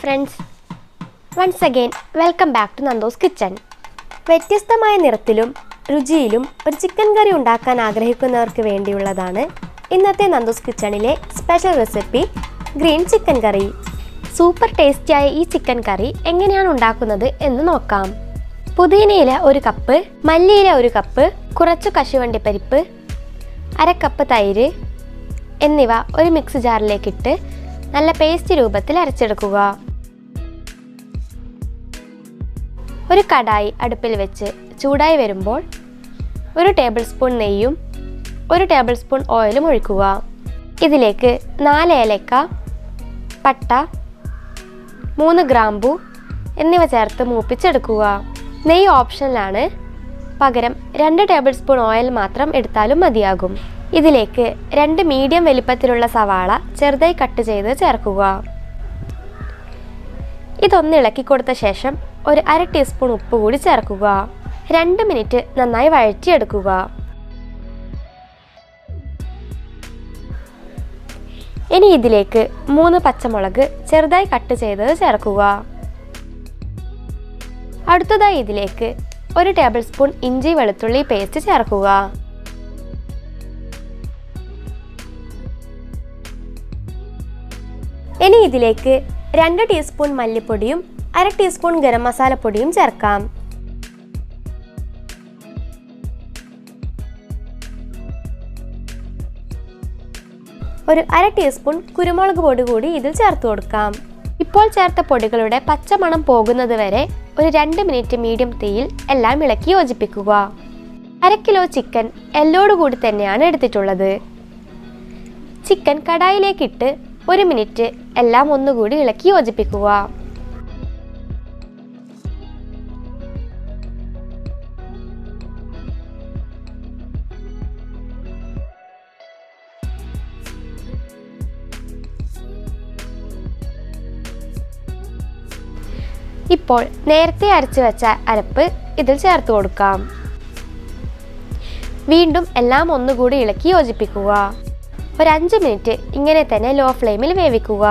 friends, once again welcome back to Nandus kitchen. വ്യത്യസ്തമായ നിറത്തിലും രുചിയിലും ഒരു ചിക്കൻ കറി ഉണ്ടാക്കാൻ ആഗ്രഹിക്കുന്നവർക്ക് വേണ്ടിയുള്ളതാണ് ഇന്നത്തെ നന്ദൂസ് കിച്ചണിലെ special recipe green chicken curry. Super ടേസ്റ്റിയായ ഈ ചിക്കൻ കറി എങ്ങനെയാണ് ഉണ്ടാക്കുന്നത് എന്ന് നോക്കാം. പുതിനയില 1 കപ്പ്, മല്ലിയില 1 കപ്പ്, കുറച്ച് കശുവണ്ടിപ്പരിപ്പ്, 1/2 കപ്പ് തൈര് എന്നിവ ഒരു മിക്സി ജാറിലേക്ക് ഇട്ട് നല്ല പേസ്റ്റ് രൂപത്തിൽ അരച്ചെടുക്കുക. ഒരു കടായി അടുപ്പിൽ വെച്ച് ചൂടായി വരുമ്പോൾ 1 ടേബിൾ സ്പൂൺ നെയ്യും 1 ടേബിൾ സ്പൂൺ ഓയിലും ഒഴിക്കുക. ഇതിലേക്ക് 4 ഏലക്ക, പട്ട, 3 ഗ്രാമ്പു എന്നിവ ചേർത്ത് മൂപ്പിച്ചെടുക്കുക. നെയ്യ് ഓപ്ഷനിലാണ്, പകരം 2 ടേബിൾ സ്പൂൺ ഓയിൽ മാത്രം എടുത്താലും മതിയാകും. ഇതിലേക്ക് 2 മീഡിയം വലിപ്പത്തിലുള്ള സവാള ചെറുതായി കട്ട് ചെയ്ത് ചേർക്കുക. ഇതൊന്ന് ഇളക്കി കൊടുത്ത ശേഷം 1/2 ടീസ്പൂൺ ഉപ്പ് കൂടി ചേർക്കുക. 2 മിനിറ്റ് നന്നായി വഴറ്റിയെടുക്കുക. ഇനി ഇതിലേക്ക് 3 പച്ചമുളക് ചെറുതായി കട്ട് ചെയ്തത് ചേർക്കുക. അടുത്തതായി ഇതിലേക്ക് 1 ടേബിൾ സ്പൂൺ ഇഞ്ചി വെളുത്തുള്ളി പേസ്റ്റ് ചേർക്കുക. ഇനി ഇതിലേക്ക് 2 ടീസ്പൂൺ മല്ലിപ്പൊടിയും 1/2 ടീസ്പൂൺ ഗരം മസാലപ്പൊടിയും ചേർക്കാം. ഒരു 1/2 ടീസ്പൂൺ കുരുമുളക് പൊടി കൂടി ഇതിൽ ചേർത്ത് കൊടുക്കാം. ഇപ്പോൾ ചേർത്ത പൊടികളുടെ പച്ചമണം പോകുന്നത് വരെ ഒരു 2 മിനിറ്റ് മീഡിയം തീയിൽ എല്ലാം ഇളക്കി യോജിപ്പിക്കുക. 1/2 കിലോ ചിക്കൻ എല്ലോട് കൂടി തന്നെയാണ് എടുത്തിട്ടുള്ളത്. ചിക്കൻ കടായിലേക്കിട്ട് 1 മിനിറ്റ് എല്ലാം ഒന്നുകൂടി ഇളക്കി യോജിപ്പിക്കുക. ഇപ്പോൾ നേരത്തെ അരച്ചു വെച്ച അരപ്പ് ഇതിൽ ചേർത്ത് കൊടുക്കാം. വീണ്ടും എല്ലാം ഒന്നുകൂടി ഇളക്കി യോജിപ്പിക്കുക. ഒരു 5 മിനിറ്റ് ഇങ്ങനെ തന്നെ ലോ ഫ്ലെയിമിൽ വേവിക്കുക.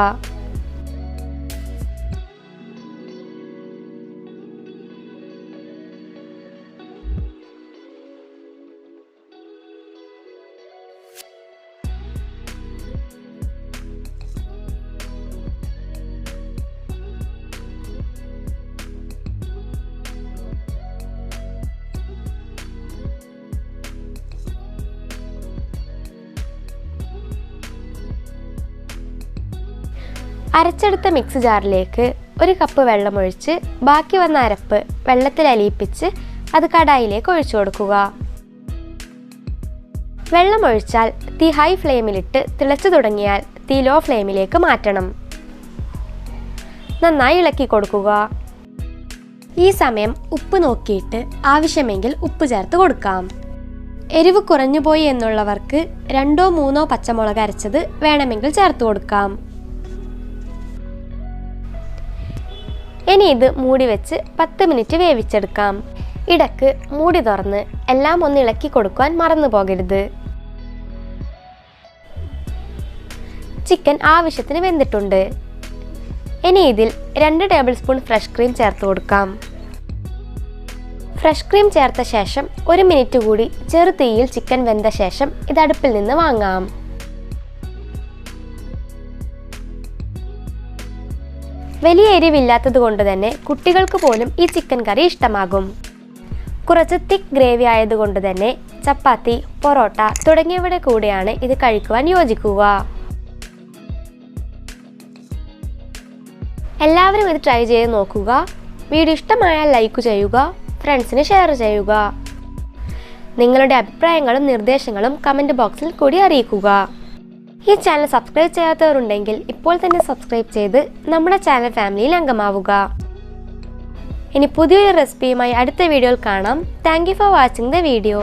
അരച്ചെടുത്ത മിക്സി ജാറിലേക്ക് 1 കപ്പ് വെള്ളമൊഴിച്ച് ബാക്കി വന്ന അരപ്പ് വെള്ളത്തിൽ അലിയിപ്പിച്ച് അത് കടായിലേക്ക് ഒഴിച്ചു കൊടുക്കുക. വെള്ളമൊഴിച്ചാൽ തീ ഹൈ ഫ്ലെയിമിലിട്ട് തിളച്ചു തുടങ്ങിയാൽ തീ ലോ ഫ്ലെയിമിലേക്ക് മാറ്റണം. നന്നായി ഇളക്കി കൊടുക്കുക. ഈ സമയം ഉപ്പ് നോക്കിയിട്ട് ആവശ്യമെങ്കിൽ ഉപ്പ് ചേർത്ത് കൊടുക്കാം. എരിവ് കുറഞ്ഞുപോയി എന്നുള്ളവർക്ക് 2-3 പച്ചമുളക് അരച്ചത് വേണമെങ്കിൽ ചേർത്ത് കൊടുക്കാം. ഇനി ഇത് മൂടി വെച്ച് 10 മിനിറ്റ് വേവിച്ചെടുക്കാം. ഇടയ്ക്ക് മൂടി തുറന്ന് എല്ലാം ഒന്ന് ഇളക്കി കൊടുക്കാൻ മറന്നു പോകരുത്. ചിക്കൻ ആവശ്യത്തിന് വെന്തിട്ടുണ്ട്. ഇനി ഇതിൽ 2 ടേബിൾ സ്പൂൺ ഫ്രഷ് ക്രീം ചേർത്ത് കൊടുക്കാം. ഫ്രഷ് ക്രീം ചേർത്ത ശേഷം 1 മിനിറ്റ് കൂടി ചെറു തീയിൽ ചിക്കൻ വെന്ത ശേഷം ഇത് അടുപ്പിൽ നിന്ന് വാങ്ങാം. വലിയ എരിവില്ലാത്തത് കൊണ്ട് തന്നെ കുട്ടികൾക്ക് പോലും ഈ ചിക്കൻ കറി ഇഷ്ടമാകും. കുറച്ച് തിക്ക് ഗ്രേവി ആയതുകൊണ്ട് തന്നെ ചപ്പാത്തി, പൊറോട്ട തുടങ്ങിയവയുടെ കൂടെയാണ് ഇത് കഴിക്കുവാൻ യോജിക്കുക. എല്ലാവരും ഇത് ട്രൈ ചെയ്ത് നോക്കുക. വീഡിയോ ഇഷ്ടമായാൽ ലൈക്ക് ചെയ്യുക, ഫ്രണ്ട്സിന് ഷെയർ ചെയ്യുക. നിങ്ങളുടെ അഭിപ്രായങ്ങളും നിർദ്ദേശങ്ങളും കമൻറ്റ് ബോക്സിൽ കൂടി അറിയിക്കുക. ഈ ചാനൽ സബ്സ്ക്രൈബ് ചെയ്യാത്തവരുണ്ടെങ്കിൽ ഇപ്പോൾ തന്നെ സബ്സ്ക്രൈബ് ചെയ്ത് നമ്മുടെ ചാനൽ ഫാമിലിയിൽ അംഗമാവുക. ഇനി പുതിയൊരു റെസിപ്പിയുമായി അടുത്ത വീഡിയോയിൽ കാണാം. Thank you for watching the video.